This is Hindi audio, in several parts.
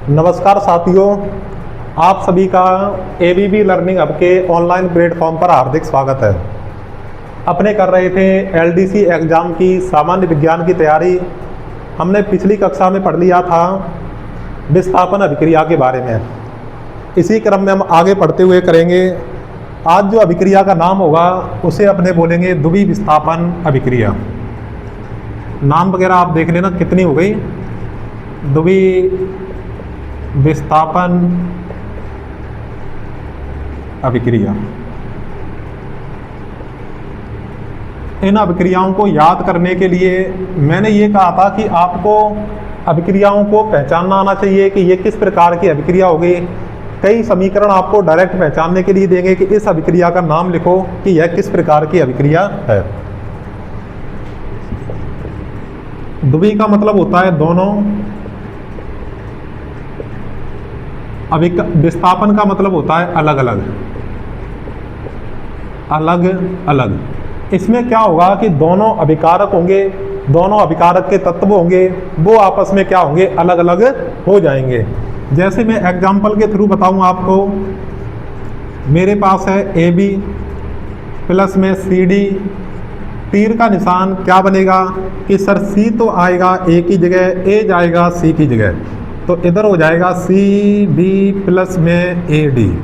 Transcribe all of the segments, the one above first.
नमस्कार साथियों, आप सभी का एबीबी लर्निंग हब के ऑनलाइन प्लेटफॉर्म पर हार्दिक स्वागत है। अपने कर रहे थे एलडीसी एग्ज़ाम की सामान्य विज्ञान की तैयारी। हमने पिछली कक्षा में पढ़ लिया था विस्थापन अभिक्रिया के बारे में। इसी क्रम में हम आगे पढ़ते हुए करेंगे। आज जो अभिक्रिया का नाम होगा उसे अपने बोलेंगे द्विवी विस्थापन अभिक्रिया। नाम वगैरह आप देख लेना कितनी हो गई। द्विवी विस्थापन अभिक्रिया। इन अभिक्रियाओं को याद करने के लिए मैंने ये कहा था कि आपको अभिक्रियाओं को पहचानना आना चाहिए कि ये किस प्रकार की अभिक्रिया होगी। कई समीकरण आपको डायरेक्ट पहचानने के लिए देंगे कि इस अभिक्रिया का नाम लिखो कि यह किस प्रकार की अभिक्रिया है। द्विवी का मतलब होता है दोनों, विस्थापन का मतलब होता है अलग अलग अलग अलग। इसमें क्या होगा कि दोनों अभिकारक होंगे, दोनों अभिकारक के तत्व होंगे, वो आपस में क्या होंगे, अलग अलग हो जाएंगे। जैसे मैं एग्जाम्पल के थ्रू बताऊं आपको। मेरे पास है ए बी प्लस में सी डी। तीर का निशान क्या बनेगा कि सर सी तो आएगा ए की जगह, ए जाएगा सी की जगह, तो इधर हो जाएगा सी बी प्लस में ए डी।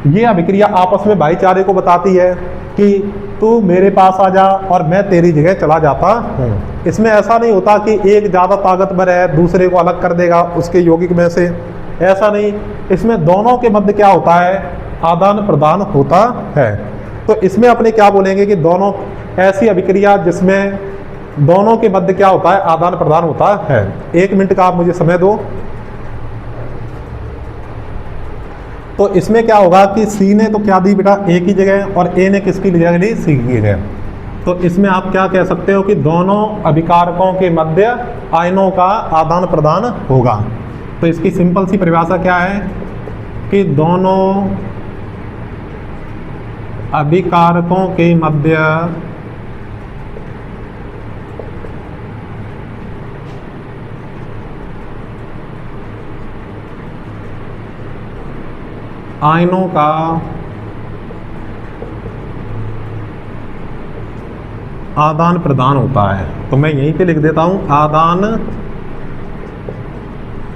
ये अभिक्रिया आपस में भाईचारे को बताती है कि तू मेरे पास आ जा और मैं तेरी जगह चला जाता हूँ। इसमें ऐसा नहीं होता कि एक ज़्यादा ताकतवर है दूसरे को अलग कर देगा उसके यौगिक में से, ऐसा नहीं। इसमें दोनों के मध्य क्या होता है, आदान प्रदान होता है। तो इसमें अपने क्या बोलेंगे कि दोनों ऐसी अभिक्रिया जिसमें दोनों के मध्य क्या होता है, आदान प्रदान होता है। 1 मिनट का आप मुझे समय दो। तो इसमें क्या होगा कि सी ने तो क्या दी बेटा, ए की जगह, और ए ने किसकी जगह ली, सी की जगह। तो इसमें आप क्या कह सकते हो कि दोनों अभिकारकों के मध्य आयनों का आदान प्रदान होगा। तो इसकी सिंपल सी परिभाषा क्या है कि दोनों अभिकारकों के मध्य आयनों का आदान प्रदान होता है। तो मैं यहीं पे लिख देता हूं आदान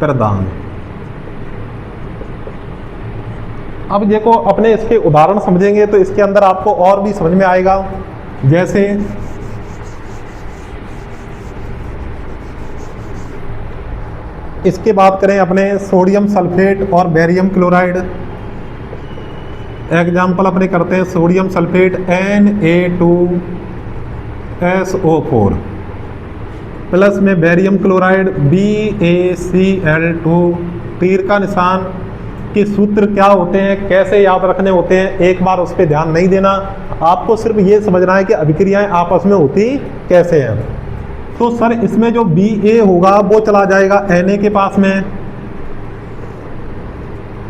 प्रदान। अब देखो अपने इसके उदाहरण समझेंगे तो इसके अंदर आपको और भी समझ में आएगा। जैसे इसके बात करें अपने सोडियम सल्फेट और बेरियम क्लोराइड। एग्जाम्पल अपने करते हैं सोडियम सल्फेट Na2SO4 प्लस में बेरियम क्लोराइड BaCl2। तीर का निशान के सूत्र क्या होते हैं, कैसे याद रखने होते हैं, एक बार उस पर ध्यान नहीं देना। आपको सिर्फ ये समझना है कि अभिक्रियाएं आपस में होती कैसे हैं। तो सर इसमें जो Ba होगा वो चला जाएगा Na के पास में,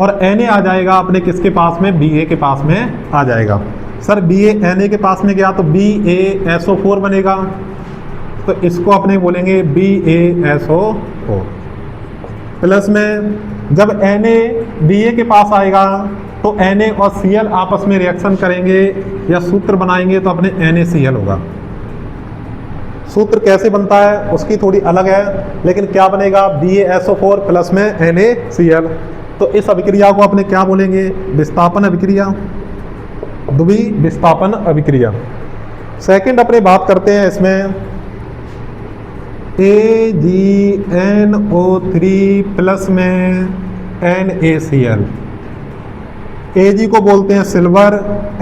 और Na आ जाएगा अपने किसके पास में, Ba के पास में आ जाएगा। सर Ba Na के पास में गया तो BaSO4 बनेगा, तो इसको अपने बोलेंगे BaSO4। प्लस में जब Na Ba के पास आएगा तो Na और Cl आपस में रिएक्शन करेंगे या सूत्र बनाएंगे तो अपने NaCl होगा। सूत्र कैसे बनता है उसकी थोड़ी अलग है, लेकिन क्या बनेगा, BaSO4 प्लस में NaCl। तो इस अभिक्रिया को अपने क्या बोलेंगे, विस्थापन अभिक्रिया, द्विवी विस्थापन अभिक्रिया। सेकंड अपने बात करते हैं इसमें AgNO3 प्लस में NaCl। Ag को बोलते हैं सिल्वर,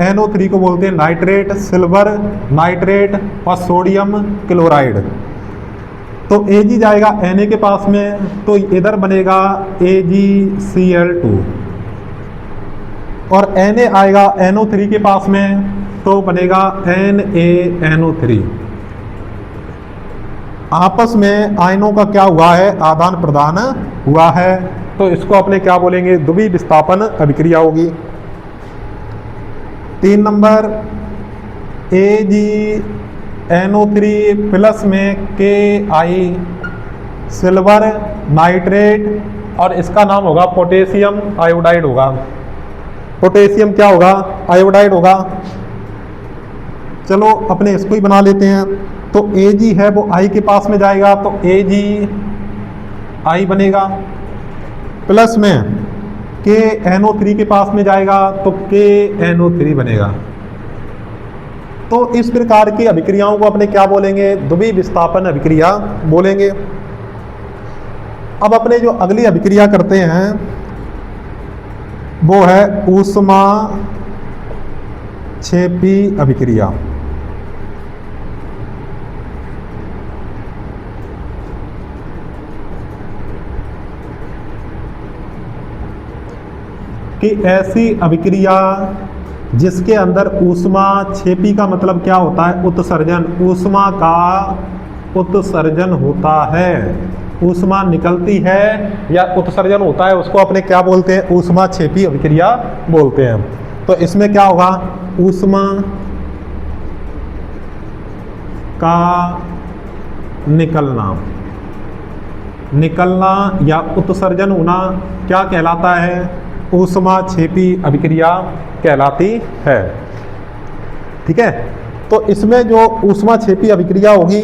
NO3 को बोलते हैं नाइट्रेट, सिल्वर नाइट्रेट और सोडियम क्लोराइड। तो Ag जाएगा Na के पास में, तो इधर बनेगा AgCl2, और Na आएगा NO3 के पास में तो बनेगा NaNO3। आपस में आयनों का क्या हुआ है, आदान प्रदान हुआ है। तो इसको अपने क्या बोलेंगे, द्विवी विस्थापन अभिक्रिया होगी। 3 नंबर AgNO3 प्लस में Ki सिल्वर नाइट्रेट और इसका नाम होगा पोटेशियम आयोडाइड होगा। पोटेशियम क्या होगा? आयोडाइड होगा। चलो अपने इसको ही बना लेते हैं। तो Ag है वो I के पास में जाएगा तो AgI बनेगा, प्लस में KNO3 के पास में जाएगा तो KNO3 बनेगा। तो इस प्रकार की अभिक्रियाओं को अपने क्या बोलेंगे? द्वितीय विस्थापन अभिक्रिया बोलेंगे। अब अपने जो अगली अभिक्रिया करते हैं वो है ऊष्मा क्षेपी अभिक्रिया। कि ऐसी अभिक्रिया जिसके अंदर ऊष्मा क्षेपी का मतलब क्या होता है? उत्सर्जन। ऊष्मा का उत्सर्जन होता है, ऊष्मा निकलती है या उत्सर्जन होता है, उसको अपने क्या बोलते हैं? ऊष्मा क्षेपी अभिक्रिया बोलते हैं। तो इसमें क्या होगा? ऊष्मा का निकलना या उत्सर्जन होना क्या कहलाता है? ऊष्मा क्षेपी अभिक्रिया कहलाती है। ठीक है, तो इसमें जो ऊष्मा क्षेपी अभिक्रिया होगी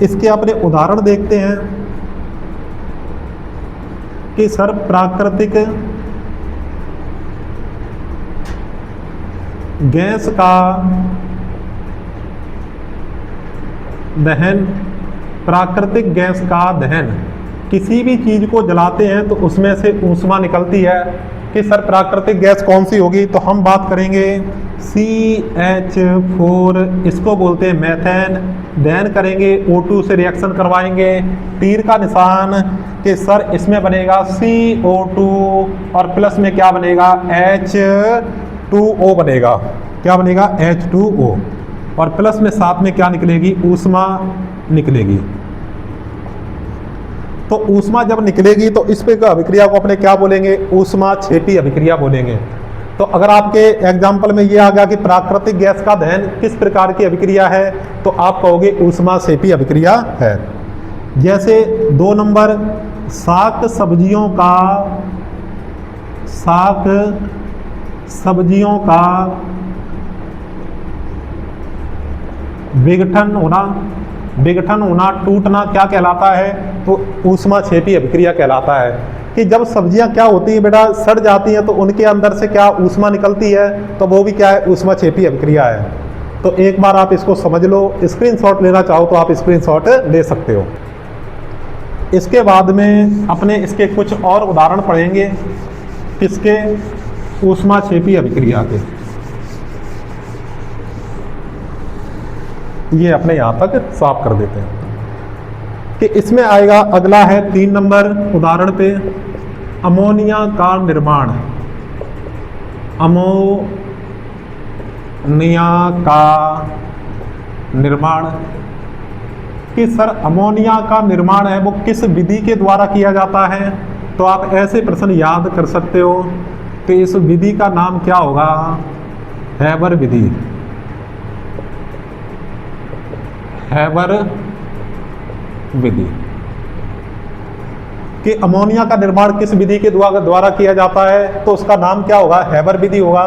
इसके अपने उदाहरण देखते हैं कि सर प्राकृतिक गैस का दहन, प्राकृतिक गैस का दहन, किसी भी चीज को जलाते हैं तो उसमें से ऊष्मा निकलती है। कि सर प्राकृतिक गैस कौन सी होगी? तो हम बात करेंगे CH4, इसको बोलते हैं मेथेन। दहन करेंगे, O2 से रिएक्शन करवाएंगे, तीर का निशान कि सर इसमें बनेगा CO2 और प्लस में क्या बनेगा? H2O बनेगा। क्या बनेगा? H2O और प्लस में साथ में क्या निकलेगी? ऊष्मा निकलेगी। तो ऊष्मा जब निकलेगी तो इस पे अभिक्रिया को अपने क्या बोलेंगे? ऊष्मा क्षेपी अभिक्रिया बोलेंगे। तो अगर आपके एग्जाम्पल में ये आ गया कि प्राकृतिक गैस का दहन किस प्रकार की अभिक्रिया है, तो आप कहोगे ऊष्मा क्षेपी अभिक्रिया है। जैसे 2 नंबर, शाक सब्जियों का विघटन होना, टूटना क्या कहलाता है? तो ऊष्मा क्षेपी अभिक्रिया कहलाता है। कि जब सब्जियां क्या होती हैं बेटा? सड़ जाती हैं तो उनके अंदर से क्या ऊष्मा निकलती है, तो वो भी क्या है? ऊष्मा क्षेपी अभिक्रिया है। तो एक बार आप इसको समझ लो, स्क्रीनशॉट लेना चाहो तो आप स्क्रीनशॉट ले सकते हो। इसके बाद में अपने इसके कुछ और उदाहरण पढ़ेंगे, किसके? ऊष्मा क्षेपी अभिक्रिया के। ये अपने यहाँ तक साफ कर देते हैं कि इसमें आएगा। अगला है 3 नंबर उदाहरण पे, अमोनिया का निर्माण। अमोनिया का निर्माण कि सर अमोनिया का निर्माण है वो किस विधि के द्वारा किया जाता है? तो आप ऐसे प्रश्न याद कर सकते हो। तो इस विधि का नाम क्या होगा? हैबर विधि। हैबर विधि। कि अमोनिया का निर्माण किस विधि के द्वारा किया जाता है? तो उसका नाम क्या होगा? हैबर विधि होगा।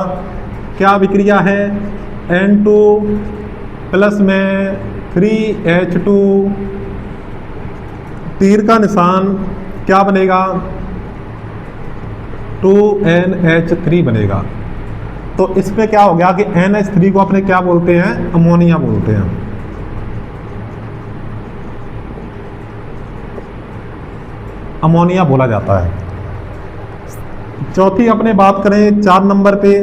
क्या विक्रिया है? N2 प्लस में 3H2, तीर का निशान क्या बनेगा? 2NH3 बनेगा। तो इसमें क्या हो गया कि NH3 को अपने क्या बोलते हैं? अमोनिया बोलते हैं। अमोनिया बोला जाता है। चौथी अपने बात करें 4 नंबर पे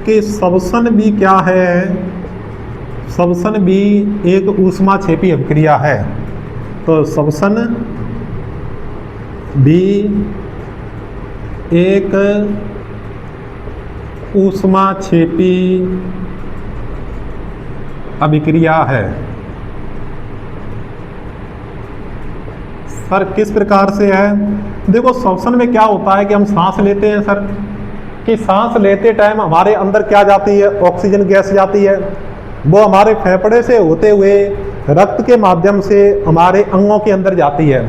कि श्वसन भी क्या है? श्वसन भी एक ऊष्मा क्षेपी अभिक्रिया है। तो श्वसन भी एक ऊष्मा क्षेपी अभिक्रिया है। सर किस प्रकार से है? देखो श्वसन में क्या होता है कि हम सांस लेते हैं सर, कि सांस लेते टाइम हमारे अंदर क्या जाती है? ऑक्सीजन गैस जाती है। वो हमारे फेफड़े से होते हुए रक्त के माध्यम से हमारे अंगों के अंदर जाती है।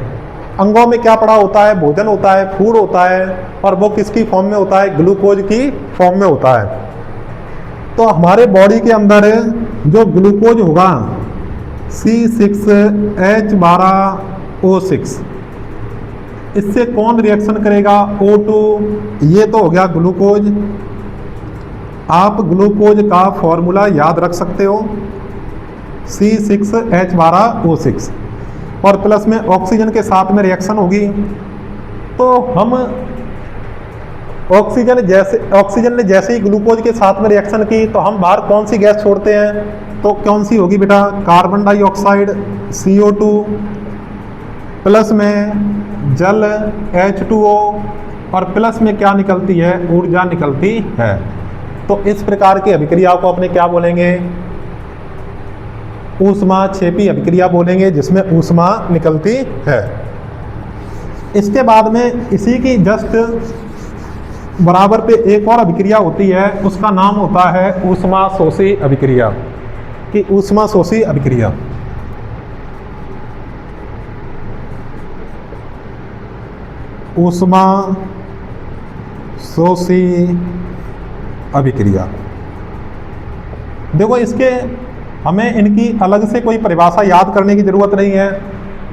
अंगों में क्या पड़ा होता है? भोजन होता है, फूड होता है, और वो किसकी फॉर्म में होता है? ग्लूकोज की फॉर्म में होता है। तो हमारे बॉडी के अंदर जो ग्लूकोज होगा C6H12O6, इससे कौन रिएक्शन करेगा? O2। ये तो हो गया ग्लूकोज। आप ग्लूकोज का फॉर्मूला याद रख सकते हो, C6H12O6, और प्लस में ऑक्सीजन के साथ में रिएक्शन होगी। तो हम ऑक्सीजन ने जैसे ही ग्लूकोज के साथ में रिएक्शन की तो हम बाहर कौन सी गैस छोड़ते हैं? तो कौन सी होगी बेटा? कार्बन डाइऑक्साइड CO2, प्लस में जल H2O, और प्लस में क्या निकलती है? ऊर्जा निकलती है। तो इस प्रकार की अभिक्रिया को अपने क्या बोलेंगे? ऊष्माक्षेपी अभिक्रिया बोलेंगे, जिसमें ऊष्मा निकलती है। इसके बाद में इसी की जस्ट बराबर पे एक और अभिक्रिया होती है, उसका नाम होता है ऊष्माशोषी अभिक्रिया। कि ऊष्माशोषी अभिक्रिया, ऊष्माशोषी अभिक्रिया। देखो, इसके हमें इनकी अलग से कोई परिभाषा याद करने की जरूरत नहीं है,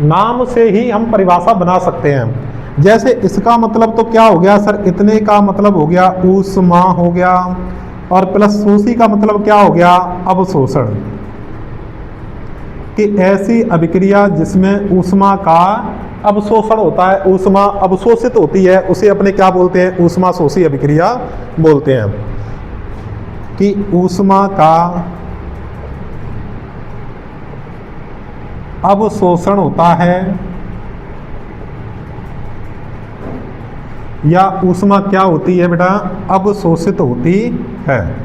नाम से ही हम परिभाषा बना सकते हैं। जैसे इसका मतलब तो क्या हो गया सर? इतने का मतलब हो गया ऊष्मा हो गया, और प्लस शोषी का मतलब क्या हो गया? अवशोषण। कि ऐसी अभिक्रिया जिसमें ऊष्मा का अवशोषण होता है, ऊष्मा अवशोषित होती है, उसे अपने क्या बोलते हैं? ऊष्माशोषी अभिक्रिया बोलते हैं। कि ऊष्मा का अवशोषण होता है, या ऊष्मा क्या होती है बेटा? अवशोषित होती है।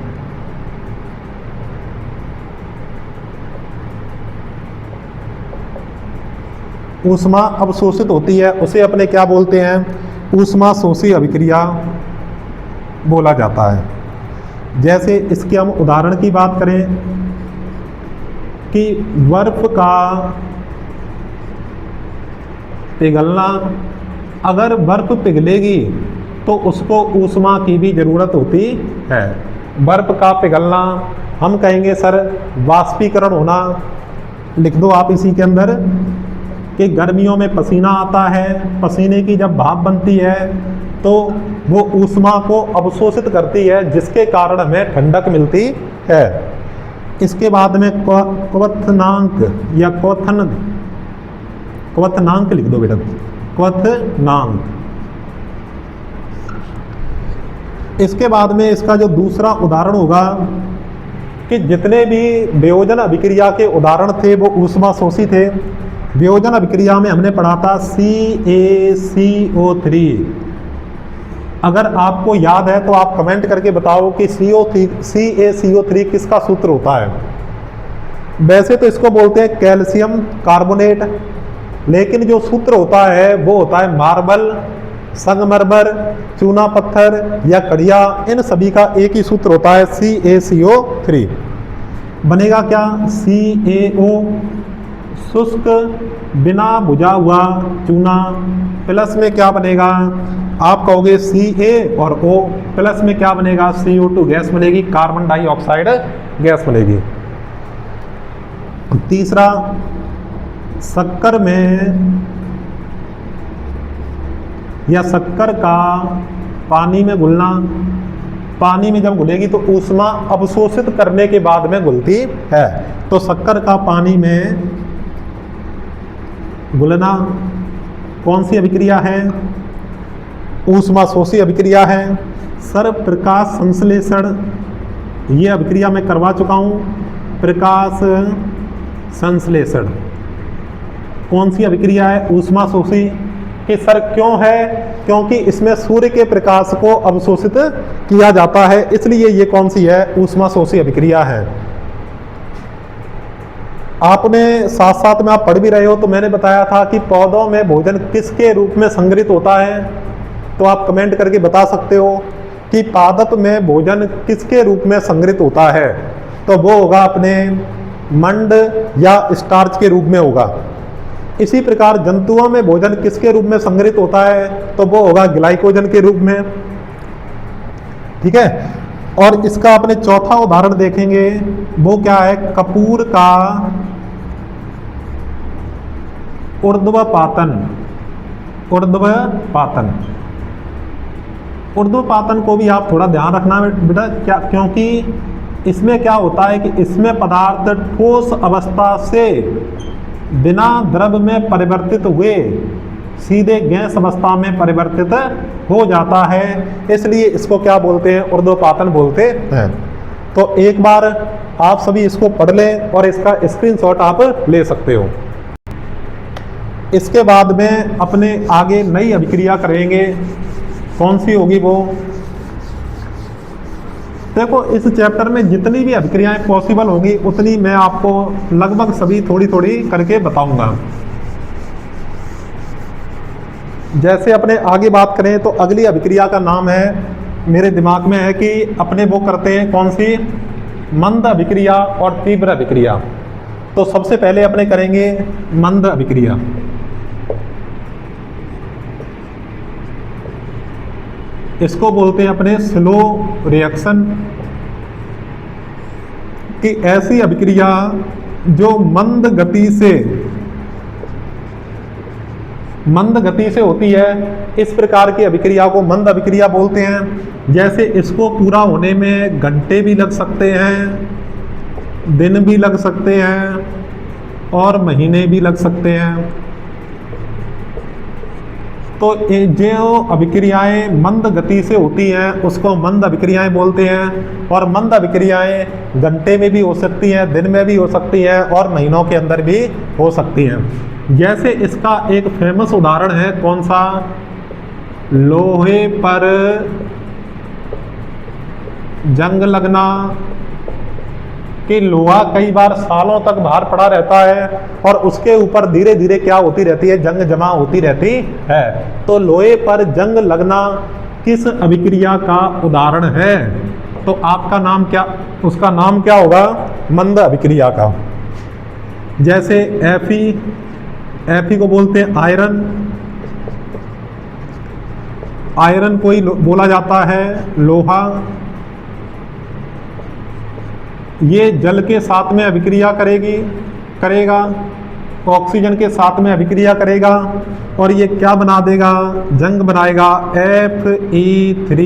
ऊष्मा अवशोषित होती है, उसे अपने क्या बोलते हैं? ऊष्माशोषी अभिक्रिया बोला जाता है। जैसे इसके हम उदाहरण की बात करें कि बर्फ का पिघलना, अगर बर्फ पिघलेगी तो उसको ऊष्मा की भी ज़रूरत होती है। बर्फ का पिघलना हम कहेंगे सर वाष्पीकरण होना। लिख दो आप इसी के अंदर कि गर्मियों में पसीना आता है, पसीने की जब भाप बनती है तो वो ऊष्मा को अवशोषित करती है, जिसके कारण हमें ठंडक मिलती है। इसके बाद में क्वथनांक या क्वथनांक लिख दो बेटा, क्वथनांक। इसके बाद में इसका जो दूसरा उदाहरण होगा कि जितने भी वियोजन अभिक्रिया के उदाहरण थे वो ऊष्माशोषी थे। वियोजन अभिक्रिया में हमने पढ़ा था CaCO3। अगर आपको याद है तो आप कमेंट करके बताओ कि CaCO3 किसका सूत्र होता है। वैसे तो इसको बोलते हैं कैल्शियम कार्बोनेट, लेकिन जो सूत्र होता है वो होता है मार्बल, संगमरमर, चूना पत्थर या कड़िया, इन सभी का एक ही सूत्र होता है CaCO3। बनेगा क्या? CaO शुष्क बिना बुझा हुआ चूना, प्लस में क्या बनेगा? आप कहोगे Ca और O, प्लस में क्या बनेगा? CO2 गैस बनेगी, कार्बन डाइऑक्साइड गैस बनेगी। तीसरा, शक्कर में या शक्कर का पानी में घुलना। पानी में जब घुलेगी तो ऊष्मा अवशोषित करने के बाद में घुलती है। तो शक्कर का पानी में घुलना कौन सी अभिक्रिया है? ऊष्माशोषी अभिक्रिया है। सर प्रकाश संश्लेषण, ये अभिक्रिया मैं करवा चुका हूँ। प्रकाश संश्लेषण कौन सी अभिक्रिया है? ऊष्माशोषी। कि सर क्यों है? क्योंकि इसमें सूर्य के प्रकाश को अवशोषित किया जाता है, इसलिए ये कौन सी है? ऊष्माशोषी अभिक्रिया है। आपने साथ साथ में आप पढ़ भी रहे हो तो मैंने बताया था कि पौधों में भोजन किसके रूप में संग्रहित होता है। तो आप कमेंट करके बता सकते हो कि पादप में भोजन किसके रूप में संग्रहित होता है। तो वो होगा अपने मंड या स्टार्च के रूप में होगा। इसी प्रकार जंतुओं में भोजन किसके रूप में संग्रहित होता है, तो वो होगा ग्लाइकोजन के रूप में। ठीक है, और इसका अपने चौथा उदाहरण देखेंगे, वो क्या है, कपूर का ऊर्ध्वपातन। ऊर्ध्वपातन, ऊर्ध्वपातन को भी आप थोड़ा ध्यान रखना बेटा, क्या, क्योंकि इसमें क्या होता है कि इसमें पदार्थ ठोस अवस्था से बिना द्रव में परिवर्तित हुए सीधे गैस अवस्था में परिवर्तित हो जाता है, इसलिए इसको क्या बोलते हैं, ऊर्ध्वपातन बोलते हैं। तो एक बार आप सभी इसको पढ़ लें और इसका स्क्रीनशॉट आप ले सकते हो। इसके बाद में अपने आगे नई अभिक्रिया करेंगे, कौन सी होगी वो, देखो इस चैप्टर में जितनी भी अभिक्रियाएं पॉसिबल होंगी उतनी मैं आपको लगभग सभी थोड़ी थोड़ी करके बताऊंगा। जैसे अपने आगे बात करें तो अगली अभिक्रिया का नाम है, मेरे दिमाग में है कि अपने वो करते हैं कौन सी, मंद अभिक्रिया और तीव्र अभिक्रिया। तो सबसे पहले अपने करेंगे मंद अभिक्रिया। इसको बोलते हैं अपने स्लो रिएक्शन, कि ऐसी अभिक्रिया जो मंद गति से होती है, इस प्रकार की अभिक्रिया को मंद अभिक्रिया बोलते हैं। जैसे इसको पूरा होने में घंटे भी लग सकते हैं, दिन भी लग सकते हैं और महीने भी लग सकते हैं। तो जो अभिक्रियाएं मंद गति से होती हैं उसको मंद अभिक्रियाएं बोलते हैं, और मंद अभिक्रियाएं घंटे में भी हो सकती हैं, दिन में भी हो सकती हैं और महीनों के अंदर भी हो सकती हैं। जैसे इसका एक फेमस उदाहरण है, कौन सा, लोहे पर जंग लगना, कि लोहा कई बार सालों तक बाहर पड़ा रहता है और उसके ऊपर धीरे धीरे क्या होती रहती है, जंग जमा होती रहती है। तो लोहे पर जंग लगना किस अभिक्रिया का उदाहरण है, तो आपका नाम क्या, उसका नाम क्या होगा, मंद अभिक्रिया का। जैसे एफी को बोलते हैं आयरन, आयरन को ही बोला जाता है लोहा। ये जल के साथ में अभिक्रिया करेगा, ऑक्सीजन के साथ में अभिक्रिया करेगा और ये क्या बना देगा, जंग बनाएगा, Fe3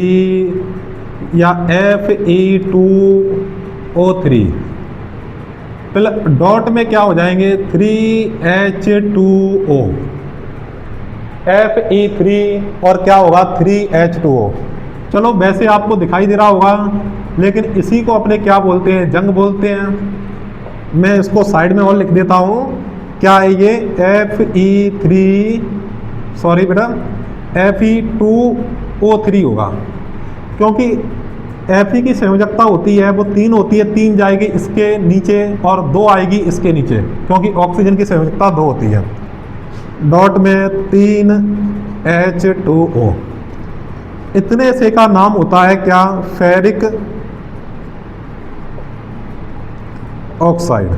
या Fe2O3। डॉट में क्या हो जाएंगे, 3H2O, Fe3 और क्या होगा 3H2O। चलो वैसे आपको दिखाई दे रहा होगा, लेकिन इसी को अपने क्या बोलते हैं, जंग बोलते हैं। मैं इसको साइड में और लिख देता हूँ, क्या है ये, Fe2O3 होगा, क्योंकि Fe की संयोजकता होती है वो 3 होती है, 3 जाएगी इसके नीचे और 2 आएगी इसके नीचे, क्योंकि ऑक्सीजन की संयोजकता 2 होती है। डॉट में 3H2O, इतने से का नाम होता है क्या, फेरिक ऑक्साइड।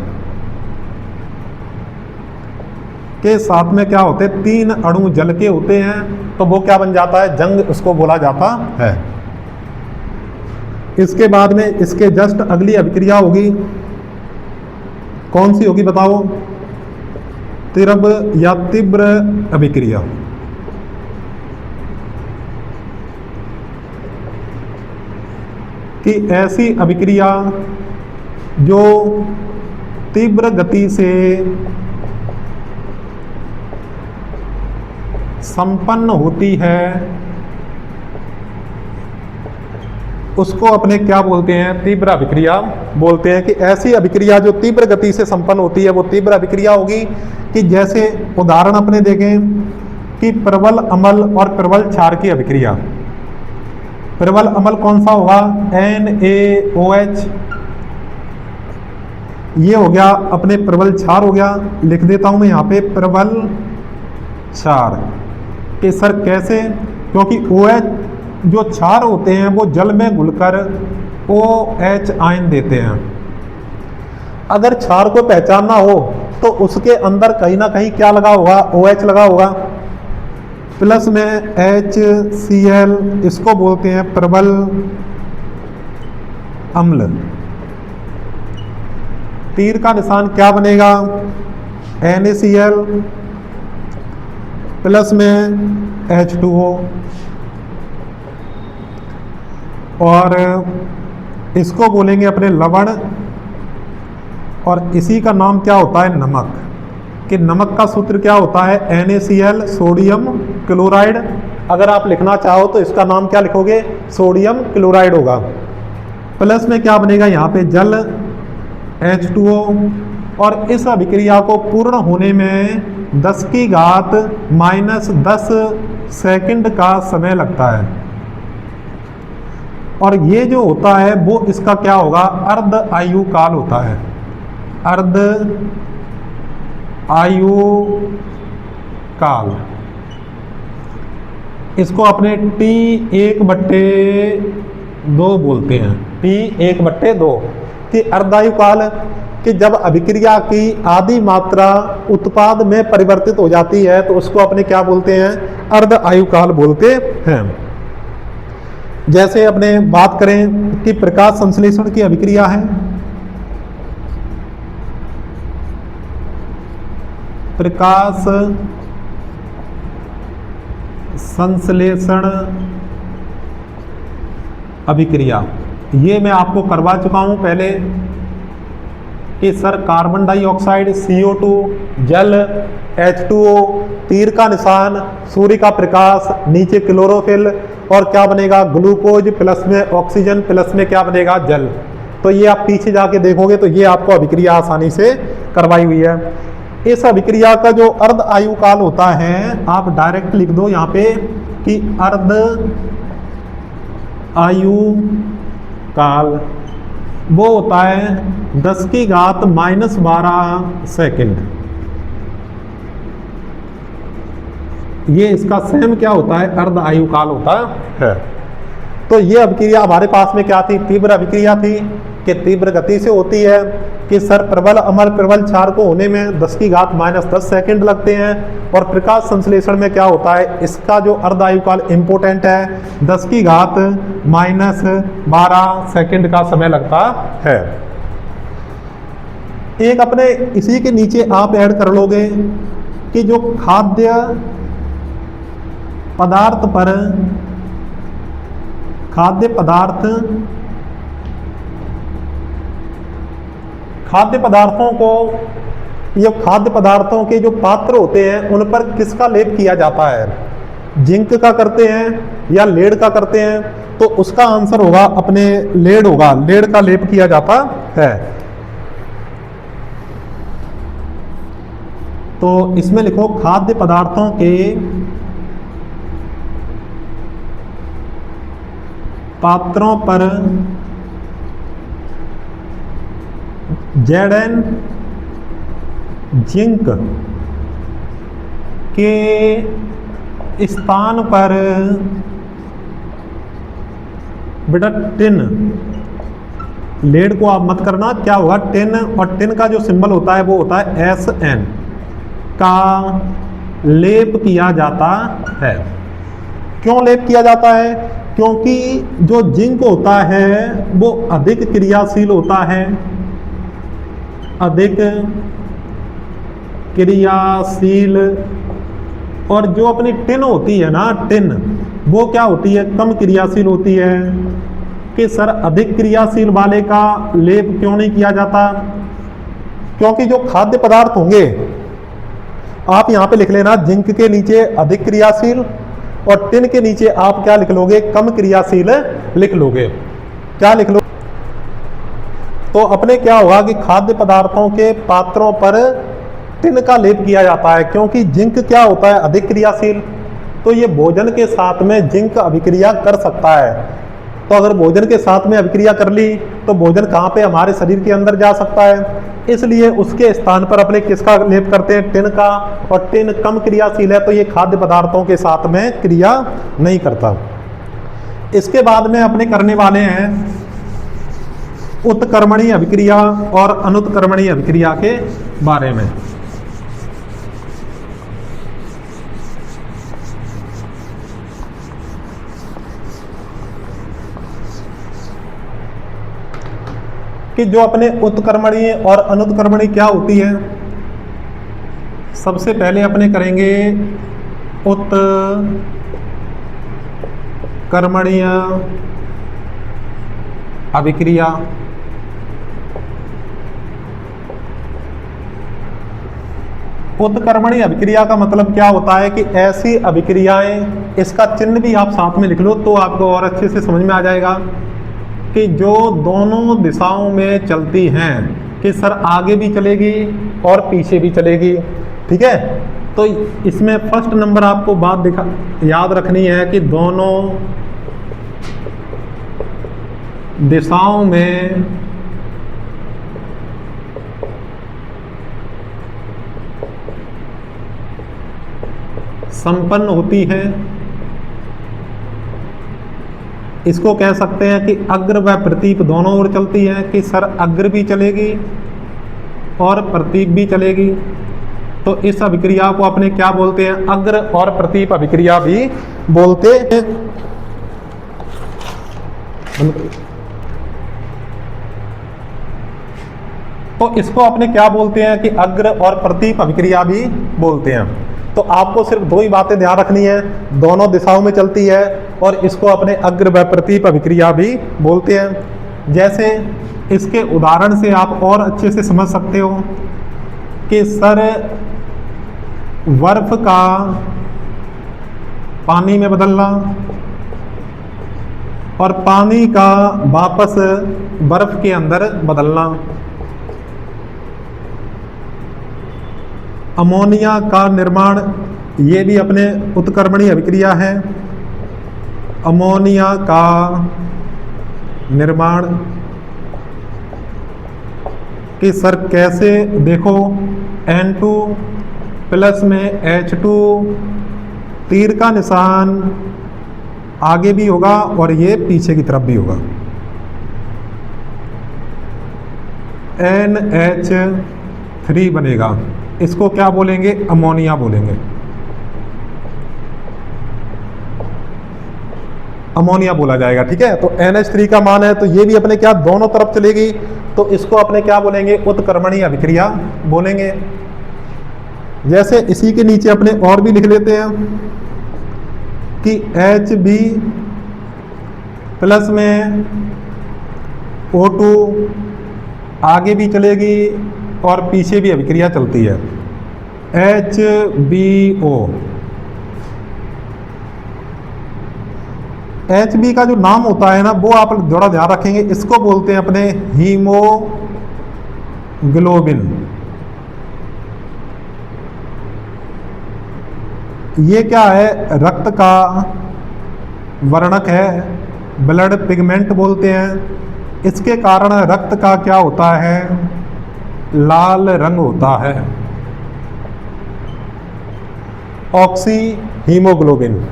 के साथ में क्या होते हैं, 3 अणु जल के होते हैं, तो वो क्या बन जाता है, जंग उसको बोला जाता है। इसके बाद में इसके जस्ट अगली अभिक्रिया होगी, कौन सी होगी बताओ, तीव्र या तीव्र अभिक्रिया। कि ऐसी अभिक्रिया जो तीव्र गति से संपन्न होती है उसको अपने क्या बोलते हैं, तीव्र अभिक्रिया बोलते हैं। कि ऐसी अभिक्रिया जो तीव्र गति से संपन्न होती है वो तीव्र अभिक्रिया होगी। कि जैसे उदाहरण अपने देखें कि प्रबल अम्ल और प्रबल क्षार की अभिक्रिया। प्रबल अम्ल कौन सा होगा, NaOH, ये हो गया अपने प्रबल क्षार हो गया, लिख देता हूं मैं यहाँ पे प्रबल क्षार। कि सर कैसे, क्योंकि OH जो क्षार होते हैं वो जल में घुलकर OH आयन देते हैं, अगर क्षार को पहचानना हो तो उसके अंदर कहीं ना कहीं क्या लगा होगा, OH लगा होगा, प्लस में HCl, इसको बोलते हैं प्रबल अम्ल। तीर का निशान क्या बनेगा, NaCl प्लस में H2O, और इसको बोलेंगे अपने लवण, और इसी का नाम क्या होता है, नमक। कि नमक का सूत्र क्या होता है, NaCl सोडियम क्लोराइड। अगर आप लिखना चाहो तो इसका नाम क्या लिखोगे, सोडियम क्लोराइड होगा। प्लस में क्या बनेगा यहाँ पे, जल H2O, और इस अभिक्रिया को पूर्ण होने में 10 की घात -10 सेकंड का समय लगता है। और ये जो होता है वो इसका क्या होगा, अर्ध आयु काल होता है, अर्ध आयु काल। इसको अपने T1/2 बोलते हैं, T1/2 कि अर्धायु काल, कि जब अभिक्रिया की आधी मात्रा उत्पाद में परिवर्तित हो जाती है तो उसको अपने क्या बोलते हैं, अर्ध आयु काल बोलते हैं। जैसे अपने बात करें कि प्रकाश संश्लेषण की अभिक्रिया है, प्रकाश संश्लेषण अभिक्रिया, ये मैं आपको करवा चुका हूं पहले कि सर कार्बन डाइऑक्साइड CO2, जल H2O, तीर का निशान सूर्य का प्रकाश, नीचे क्लोरोफिल, और क्या बनेगा, ग्लूकोज प्लस में ऑक्सीजन प्लस में क्या बनेगा, जल। तो ये आप पीछे जाके देखोगे तो ये आपको अभिक्रिया आसानी से करवाई हुई है। इस अभिक्रिया का जो अर्ध आयु काल होता है, आप डायरेक्ट लिख दो यहाँ पे कि अर्ध आयु काल वो होता है 10 की घात -12 सेकंड। ये इसका सेम क्या होता है, अर्ध आयु काल होता है। तो ये अभिक्रिया हमारे पास में क्या थी, तीव्र अभिक्रिया थी कि तीव्र गति से होती है, कि सर प्रबल अम्ल प्रबल क्षार को होने में 10 की घात -10 सेकंड लगते हैं। और प्रकाश संश्लेषण में क्या होता है, इसका जो अर्ध आयु काल इंपोर्टेंट है, 10 की घात -12 सेकंड का समय लगता है। एक अपने इसी के नीचे आप ऐड कर लोगे कि जो खाद्य पदार्थ पर खाद्य पदार्थों को, ये खाद्य पदार्थों के जो पात्र होते हैं उन पर किसका लेप किया जाता है, जिंक का करते हैं या लेड का करते हैं, तो उसका आंसर होगा अपने लेड होगा, लेड का लेप किया जाता है। तो इसमें लिखो खाद्य पदार्थों के पात्रों पर Zn जिंक के स्थान पर बेटा टिन, लेड को आप मत करना, क्या होगा टिन, और टिन का जो सिंबल होता है वो होता है Sn का लेप किया जाता है। क्यों लेप किया जाता है, क्योंकि जो जिंक होता है वो अधिक क्रियाशील होता है, अधिक क्रियाशील, और जो अपनी टिन होती है ना, टिन वो क्या होती है, कम क्रियाशील होती है। कि सर अधिक क्रियाशील वाले का लेप क्यों नहीं किया जाता, क्योंकि जो खाद्य पदार्थ होंगे, आप यहाँ पे लिख लेना जिंक के नीचे अधिक क्रियाशील और टिन के नीचे आप क्या लिख लोगे, कम क्रियाशील लिख लोगे। क्या लिख लो, तो अपने क्या होगा कि खाद्य पदार्थों के पात्रों पर टिन का लेप किया जाता है, क्योंकि जिंक क्या होता है, अधिक क्रियाशील। तो ये भोजन के साथ में जिंक अभिक्रिया कर सकता है। तो अगर भोजन के साथ में अभिक्रिया कर ली तो भोजन कहाँ पे, हमारे शरीर के अंदर जा सकता है, इसलिए उसके स्थान पर अपने किसका लेप करते हैं, टिन का। और टिन कम क्रियाशील है तो ये खाद्य पदार्थों के साथ में क्रिया नहीं करता। इसके बाद में अपने करने वाले हैं उत्कर्मणीय अभिक्रिया और अनुत्कर्मणीय अभिक्रिया के बारे में। कि जो अपने उत्कर्मणीय और अनुत्कर्मणीय क्या होती है। सबसे पहले अपने करेंगे उत्कर्मणीय अभिक्रिया। उत्कर्मणीय अभिक्रिया का मतलब क्या होता है कि ऐसी अभिक्रियाएं, इसका चिन्ह भी आप साथ में लिख लो तो आपको और अच्छे से समझ में आ जाएगा कि जो दोनों दिशाओं में चलती हैं, कि सर आगे भी चलेगी और पीछे भी चलेगी। ठीक है, तो इसमें फर्स्ट नंबर आपको बात याद रखनी है कि दोनों दिशाओं में संपन्न होती है। इसको कह सकते हैं कि अग्र व प्रतीप दोनों ओर चलती है, कि सर अग्र भी चलेगी और प्रतीप भी चलेगी। तो इस अभिक्रिया को अपने क्या बोलते हैं, अग्र और प्रतीप अभिक्रिया भी बोलते हैं। तो इसको अपने क्या बोलते हैं कि अग्र और प्रतीप अभिक्रिया भी बोलते हैं। तो आपको सिर्फ दो ही बातें ध्यान रखनी है, दोनों दिशाओं में चलती है और इसको अपने अग्र व प्रतीप अभिक्रिया भी बोलते हैं। जैसे इसके उदाहरण से आप और अच्छे से समझ सकते हो कि सर बर्फ का पानी में बदलना और पानी का वापस बर्फ के अंदर बदलना। अमोनिया का निर्माण, ये भी अपने उत्कर्मणीय अभिक्रिया है। अमोनिया का निर्माण कि सर कैसे, देखो N2 प्लस में H2, तीर का निशान आगे भी होगा और ये पीछे की तरफ भी होगा। NH3 बनेगा, इसको क्या बोलेंगे, अमोनिया बोलेंगे। अमोनिया बोला जाएगा। ठीक है, तो NH3 का मान है तो ये भी अपने क्या दोनों तरफ चलेगी, तो इसको अपने क्या बोलेंगे, उत्कर्मणीय अभिक्रिया बोलेंगे। जैसे इसी के नीचे अपने और भी लिख लेते हैं कि Hb प्लस में O2 आगे भी चलेगी और पीछे भी अभिक्रिया चलती है। HBO, Hb का जो नाम होता है ना, वो आप थोड़ा ध्यान रखेंगे, इसको बोलते हैं अपने हीमोग्लोबिन। ये क्या है, रक्त का वर्णक है, ब्लड पिगमेंट बोलते हैं। इसके कारण रक्त का क्या होता है, लाल रंग होता है। Oxy haemoglobin.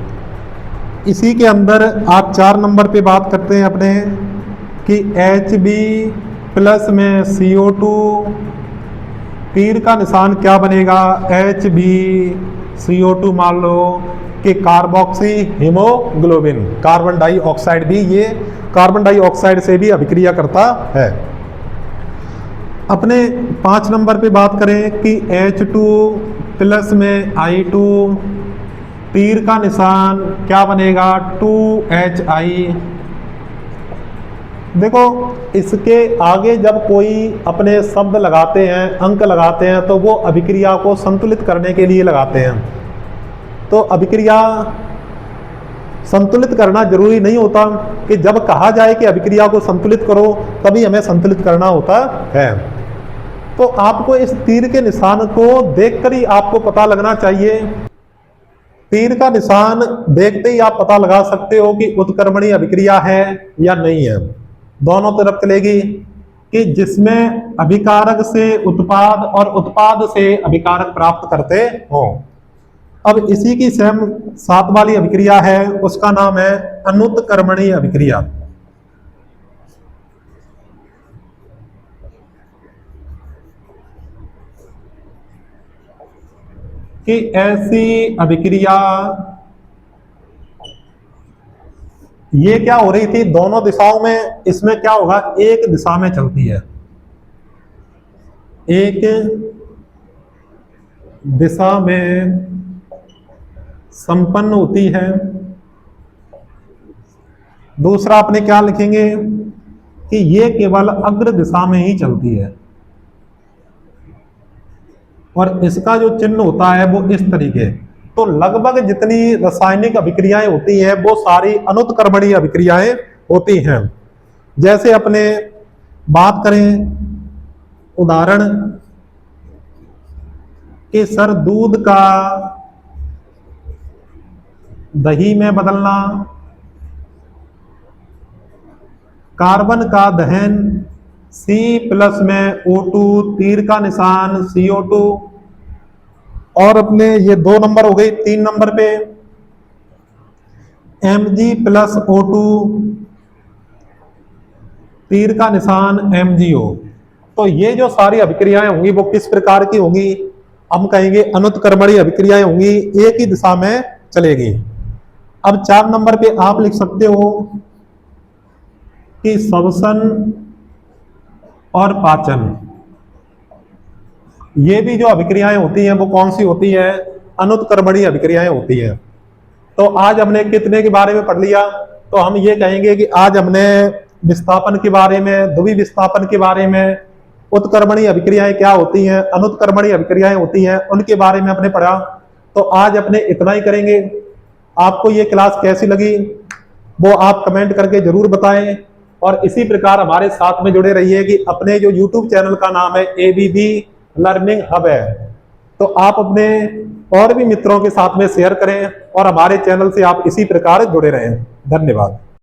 इसी के अंदर आप 4 नंबर पे बात करते हैं अपने कि Hb प्लस में CO2, तीर का निशान क्या बनेगा, HbCO2 मान लो कि कार्बोक्सी हीमोग्लोबिन, कार्बन डाइऑक्साइड भी, ये कार्बन डाइऑक्साइड से भी अभिक्रिया करता है। अपने 5 नंबर पे बात करें कि H2 प्लस में I2, तीर का निशान क्या बनेगा, 2Hi। देखो इसके आगे जब कोई अपने शब्द लगाते हैं, अंक लगाते हैं, तो वो अभिक्रिया को संतुलित करने के लिए लगाते हैं। तो अभिक्रिया संतुलित करना जरूरी नहीं होता कि जब कहा जाए कि अभिक्रिया को संतुलित करो तभी हमें संतुलित करना होता है। तो आपको इस तीर के निशान को देखकर ही आपको पता लगना चाहिए। तीर का निशान देखते ही आप पता लगा सकते हो कि उत्कर्मणीय अभिक्रिया है या नहीं है। दोनों तरफ चलेगी कि जिसमें अभिकारक से उत्पाद और उत्पाद से अभिकारक प्राप्त करते हो। अब इसी की सेम 7 वाली अभिक्रिया है, उसका नाम है अनुत्कर्मणीय अभिक्रिया। कि ऐसी अभिक्रिया ये क्या हो रही थी दोनों दिशाओं में, इसमें क्या होगा, एक दिशा में चलती है, एक दिशा में संपन्न होती है। दूसरा अपने क्या लिखेंगे कि ये केवल अग्र दिशा में ही चलती है, और इसका जो चिन्ह होता है वो इस तरीके। तो लगभग जितनी रासायनिक अभिक्रियाएं होती हैं वो सारी अनुत्क्रमणीय अभिक्रियाएं होती हैं। जैसे अपने बात करें उदाहरण कि सर दूध का दही में बदलना, कार्बन का दहन C+ में O2, तीर का निशान CO2, और अपने ये 2 नंबर हो गई। 3 नंबर पे Mg+O2, तीर का निशान MgO। तो ये जो सारी अभिक्रियाएं होंगी वो किस प्रकार की होंगी, हम कहेंगे अनुत्क्रमणीय अभिक्रियाएं होंगी, एक ही दिशा में चलेगी। अब 4 नंबर पे आप लिख सकते हो कि श्वसन और पाचन, ये भी जो अभिक्रियाएं होती हैं वो कौन सी होती है, अनुत्क्रमणीय अभिक्रियाएं होती हैं। तो आज हमने कितने के बारे में पढ़ लिया, तो हम ये कहेंगे कि आज हमने विस्थापन के बारे में, ध्रुवीय विस्थापन के बारे में, उत्क्रमणीय अभिक्रियाएं क्या होती हैं, अनुत्क्रमणीय अभिक्रियाएं होती हैं, उनके बारे में हमने पढ़ा। तो आज अपने इतना ही करेंगे। आपको ये क्लास कैसी लगी वो आप कमेंट करके जरूर बताएं, और इसी प्रकार हमारे साथ में जुड़े रहिए कि अपने जो YouTube चैनल का नाम है ABB लर्निंग हब है, तो आप अपने और भी मित्रों के साथ में शेयर करें और हमारे चैनल से आप इसी प्रकार जुड़े रहें। धन्यवाद।